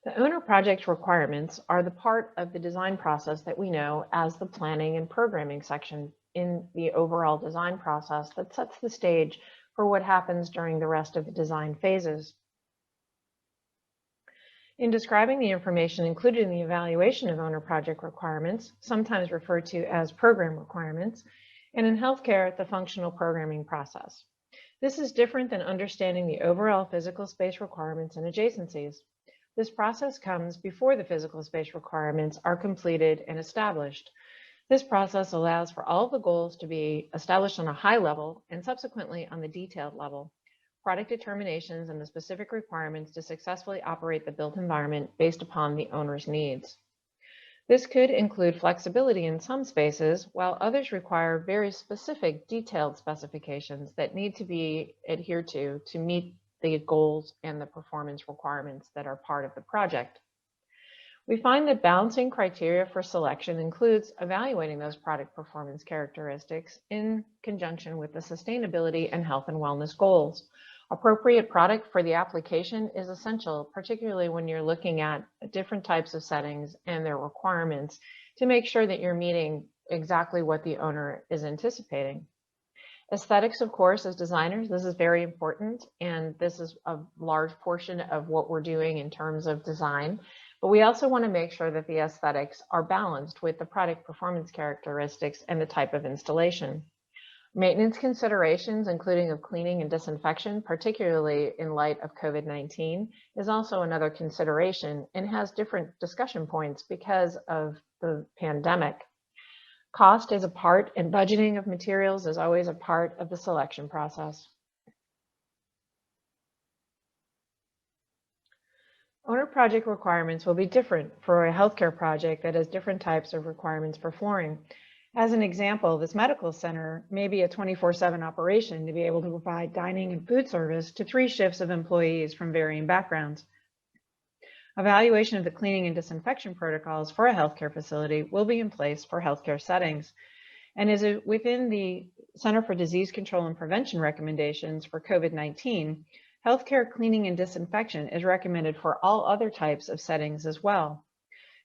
The owner project requirements are the part of the design process that we know as the planning and programming section in the overall design process that sets the stage for what happens during the rest of the design phases. In describing the information included in the evaluation of owner project requirements, sometimes referred to as program requirements, and in healthcare, the functional programming process. This is different than understanding the overall physical space requirements and adjacencies. This process comes before the physical space requirements are completed and established. This process allows for all the goals to be established on a high level and subsequently on the detailed level. Product determinations and the specific requirements to successfully operate the built environment based upon the owner's needs. This could include flexibility in some spaces, while others require very specific detailed specifications that need to be adhered to meet the goals and the performance requirements that are part of the project. We find that balancing criteria for selection includes evaluating those product performance characteristics in conjunction with the sustainability and health and wellness goals. Appropriate product for the application is essential, particularly when you're looking at different types of settings and their requirements to make sure that you're meeting exactly what the owner is anticipating. Aesthetics, of course, as designers, this is very important, and this is a large portion of what we're doing in terms of design. But we also want to make sure that the aesthetics are balanced with the product performance characteristics and the type of installation. Maintenance considerations, including of cleaning and disinfection, particularly in light of COVID-19, is also another consideration and has different discussion points because of the pandemic. Cost is a part, and budgeting of materials is always a part of the selection process. Owner project requirements will be different for a healthcare project that has different types of requirements for flooring. As an example, this medical center may be a 24/7 operation to be able to provide dining and food service to 3 shifts of employees from varying backgrounds. Evaluation of the cleaning and disinfection protocols for a healthcare facility will be in place for healthcare settings, and is within the Center for Disease Control and Prevention recommendations for COVID-19. Healthcare cleaning and disinfection is recommended for all other types of settings as well.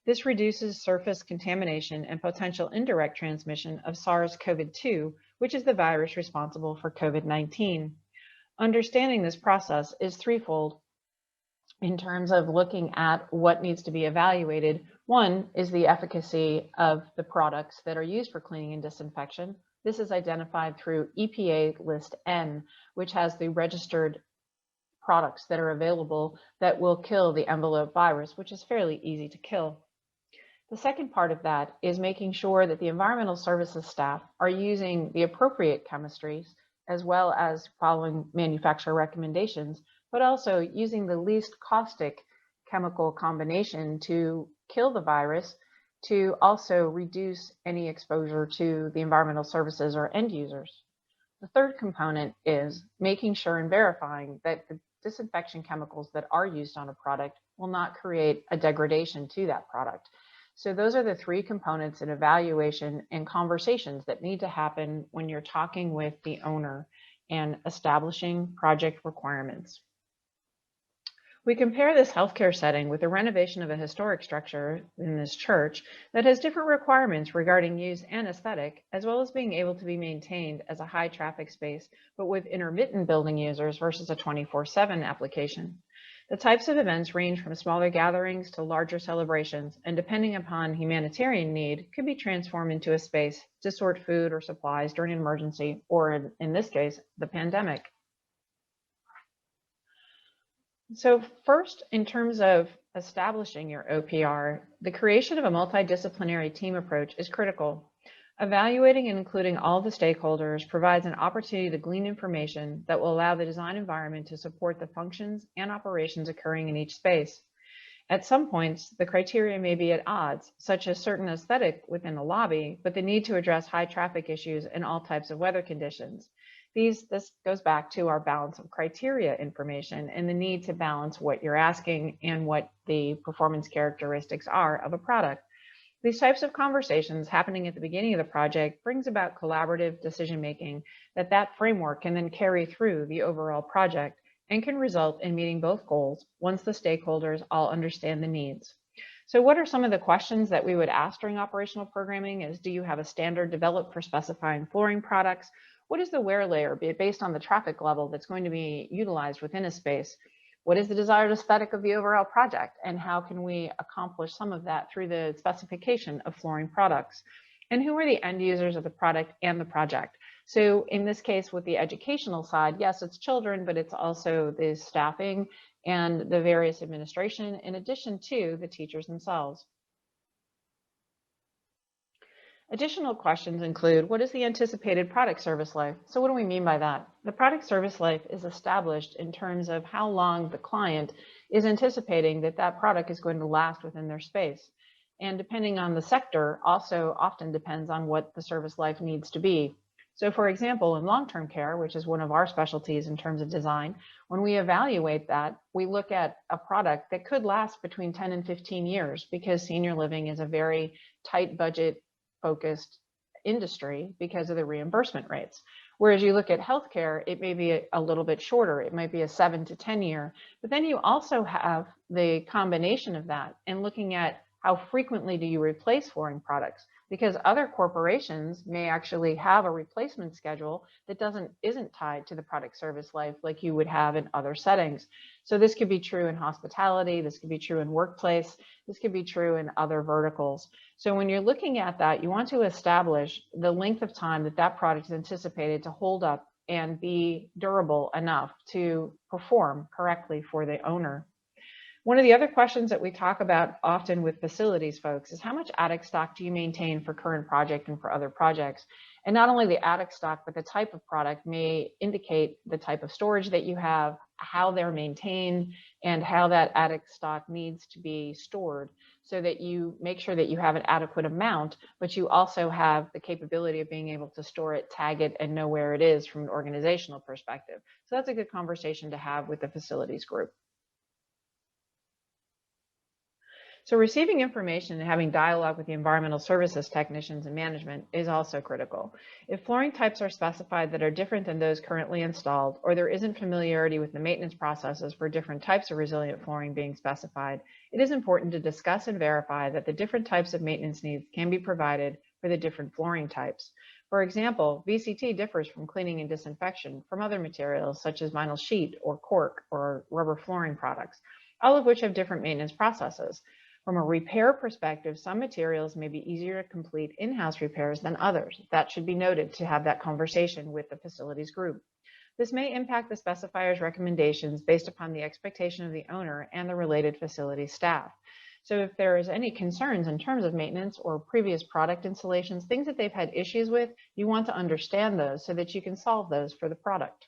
This reduces surface contamination and potential indirect transmission of SARS-CoV-2, which is the virus responsible for COVID-19. Understanding this process is threefold in terms of looking at what needs to be evaluated. One is the efficacy of the products that are used for cleaning and disinfection. This is identified through EPA List N, which has the registered products that are available that will kill the envelope virus, which is fairly easy to kill. The second part of that is making sure that the environmental services staff are using the appropriate chemistries as well as following manufacturer recommendations, but also using the least caustic chemical combination to kill the virus, to also reduce any exposure to the environmental services or end users. The third component is making sure and verifying that the disinfection chemicals that are used on a product will not create a degradation to that product. So those are the 3 components in evaluation and conversations that need to happen when you're talking with the owner and establishing project requirements. We compare this healthcare setting with the renovation of a historic structure in this church that has different requirements regarding use and aesthetic, as well as being able to be maintained as a high traffic space, but with intermittent building users versus a 24/7 application. The types of events range from smaller gatherings to larger celebrations, and depending upon humanitarian need, could be transformed into a space to sort food or supplies during an emergency, or in this case, the pandemic. So first, in terms of establishing your OPR, the creation of a multidisciplinary team approach is critical. Evaluating and including all the stakeholders provides an opportunity to glean information that will allow the design environment to support the functions and operations occurring in each space. At some points, the criteria may be at odds, such as certain aesthetic within a lobby, but the need to address high traffic issues in all types of weather conditions. This goes back to our balance of criteria information and the need to balance what you're asking and what the performance characteristics are of a product. These types of conversations happening at the beginning of the project brings about collaborative decision-making that framework can then carry through the overall project, and can result in meeting both goals once the stakeholders all understand the needs. So what are some of the questions that we would ask during operational programming is, do you have a standard developed for specifying flooring products? What is the wear layer based on the traffic level that's going to be utilized within a space? What is the desired aesthetic of the overall project? And how can we accomplish some of that through the specification of flooring products? And who are the end users of the product and the project? So in this case, with the educational side, yes, it's children, but it's also the staffing and the various administration, in addition to the teachers themselves. Additional questions include, what is the anticipated product service life? So what do we mean by that? The product service life is established in terms of how long the client is anticipating that that product is going to last within their space. And depending on the sector, also often depends on what the service life needs to be. So for example, in long-term care, which is one of our specialties in terms of design, when we evaluate that, we look at a product that could last between 10 and 15 years because senior living is a very tight budget focused industry because of the reimbursement rates. Whereas you look at healthcare, it may be a little bit shorter. It might be a 7 to 10 year, but then you also have the combination of that and looking at how frequently do you replace flooring products? Because other corporations may actually have a replacement schedule that isn't tied to the product service life like you would have in other settings. So this could be true in hospitality, this could be true in workplace, this could be true in other verticals. So when you're looking at that, you want to establish the length of time that that product is anticipated to hold up and be durable enough to perform correctly for the owner. One of the other questions that we talk about often with facilities folks is how much attic stock do you maintain for current project and for other projects? And not only the attic stock, but the type of product may indicate the type of storage that you have, how they're maintained, and how that attic stock needs to be stored so that you make sure that you have an adequate amount, but you also have the capability of being able to store it, tag it, and know where it is from an organizational perspective. So that's a good conversation to have with the facilities group. So receiving information and having dialogue with the environmental services technicians and management is also critical. If flooring types are specified that are different than those currently installed, or there isn't familiarity with the maintenance processes for different types of resilient flooring being specified, it is important to discuss and verify that the different types of maintenance needs can be provided for the different flooring types. For example, VCT differs from cleaning and disinfection from other materials such as vinyl sheet or cork or rubber flooring products, all of which have different maintenance processes. From a repair perspective, some materials may be easier to complete in-house repairs than others. That should be noted to have that conversation with the facilities group. This may impact the specifier's recommendations based upon the expectation of the owner and the related facility staff. So if there is any concerns in terms of maintenance or previous product installations, things that they've had issues with, you want to understand those so that you can solve those for the product.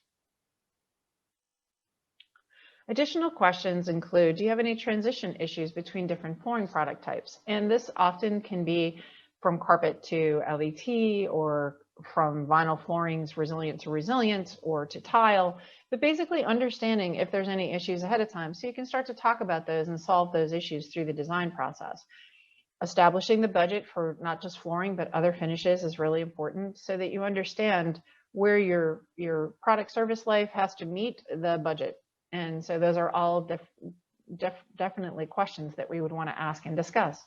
Additional questions include, do you have any transition issues between different flooring product types? And this often can be from carpet to LVT or from vinyl floorings resilient to resilient or to tile, but basically understanding if there's any issues ahead of time so you can start to talk about those and solve those issues through the design process. Establishing the budget for not just flooring but other finishes is really important so that you understand where your product service life has to meet the budget. And so those are all definitely questions that we would want to ask and discuss.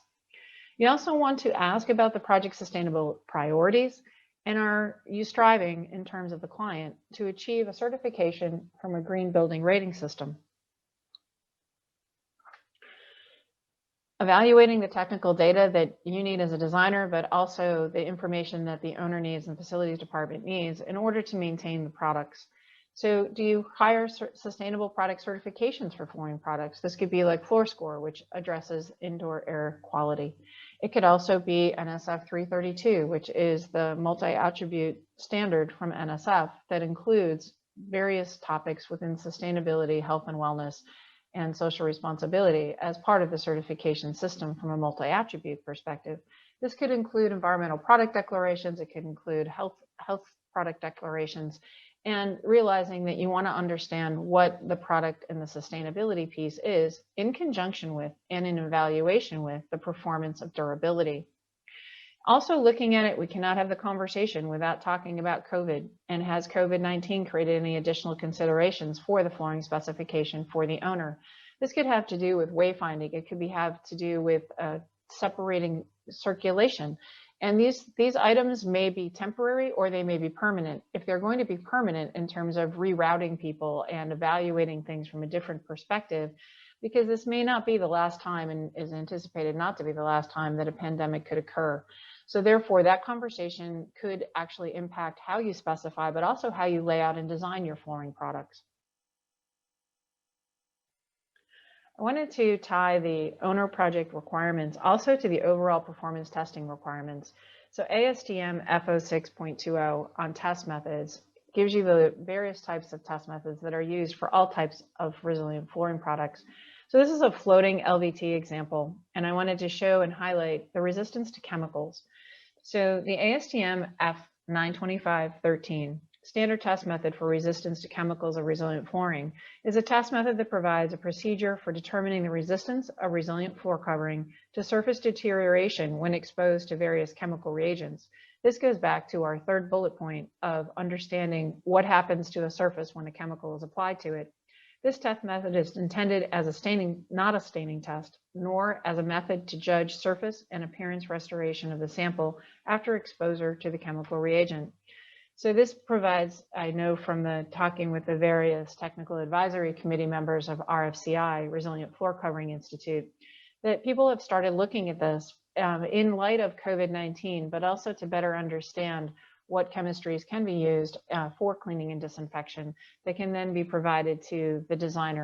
You also want to ask about the project sustainable priorities and are you striving in terms of the client to achieve a certification from a green building rating system. Evaluating the technical data that you need as a designer, but also the information that the owner needs and facilities department needs in order to maintain the products. So do you hire sustainable product certifications for flooring products? This could be like Floor Score, which addresses indoor air quality. It could also be NSF 332, which is the multi-attribute standard from NSF that includes various topics within sustainability, health and wellness, and social responsibility as part of the certification system from a multi-attribute perspective. This could include environmental product declarations. It could include health product declarations, and realizing that you want to understand what the product and the sustainability piece is in conjunction with and in evaluation with the performance of durability. Also looking at it, we cannot have the conversation without talking about COVID, and has COVID-19 created any additional considerations for the flooring specification for the owner? This could have to do with wayfinding. It could have to do with separating circulation. And these items may be temporary or they may be permanent. If they're going to be permanent in terms of rerouting people and evaluating things from a different perspective, because this may not be the last time and is anticipated not to be the last time that a pandemic could occur. So therefore, that conversation could actually impact how you specify, but also how you lay out and design your flooring products. I wanted to tie the owner project requirements also to the overall performance testing requirements. So ASTM F06.20 on test methods gives you the various types of test methods that are used for all types of resilient flooring products. So this is a floating LVT example, and I wanted to show and highlight the resistance to chemicals. So the ASTM F925.13 standard test method for resistance to chemicals of resilient flooring is a test method that provides a procedure for determining the resistance of resilient floor covering to surface deterioration when exposed to various chemical reagents. This goes back to our third bullet point of understanding what happens to a surface when a chemical is applied to it. This test method is intended as a staining, not a staining test, nor as a method to judge surface and appearance restoration of the sample after exposure to the chemical reagent. So this provides, I know from the talking with the various technical advisory committee members of RFCI, Resilient Floor Covering Institute, that people have started looking at this in light of COVID-19, but also to better understand what chemistries can be used for cleaning and disinfection that can then be provided to the designer